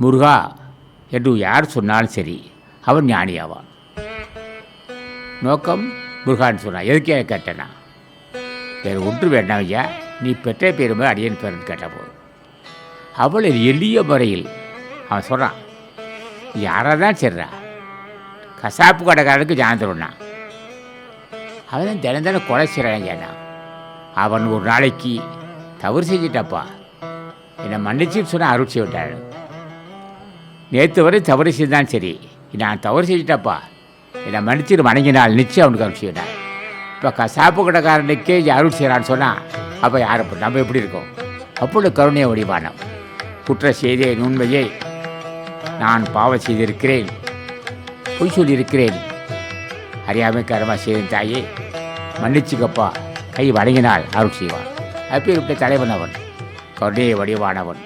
முருகா என்று யார் சொன்னாலும் சரி அவன் ஞானியாவான். நோக்கம் முருகான்னு சொன்னான். எதுக்கே கேட்டேன்னா, வேறு ஒன்று வேண்டாம் ஐயா, நீ பெற்ற பேருமே அடியன் பேருன்னு கேட்ட போது அவள் எளிய முறையில் அவன் சொல்கிறான், யாராக தான் சரிடா, கசாப்பு கடைக்காரனுக்கு ஜாந்திரம்னா அவன் தினம் தினம் கொலை செய்கிறான் கேட்டான். அவன் ஒரு நாளைக்கு தவறு செஞ்சிட்டப்பா, என்னை மன்னிச்சுன்னு சொன்னால் அருள் செய்ய விட்டாள். நேற்று வரை தவறு செய்தான் சரி, நான் தவறு செஞ்சிட்டப்பா, என்னை மன்னிச்சுட்டு வணங்கினால் நிச்சயம் அவனுக்கு அருள் செய்யிட்டான். இப்போ கசாப்பு கடைக்காரனுக்கே அருள் செய்கிறான்னு சொன்னால் அப்போ யார் நம்ம எப்படி இருக்கோம்? அப்பொழுது கருணையை வடிவானம் குற்ற செய்தே உண்மையை நான் பாவம் செய்திருக்கிறேன், பொய் சொல்லியிருக்கிறேன், அறியாமைக்காரமாக செய்த தாயே மன்னிச்சுக்கப்பா, கை வணங்கினால் அருள் செய்வான். அப்பேற்பட்ட தலைவன் அவன், கருணையை வடிவானவன்.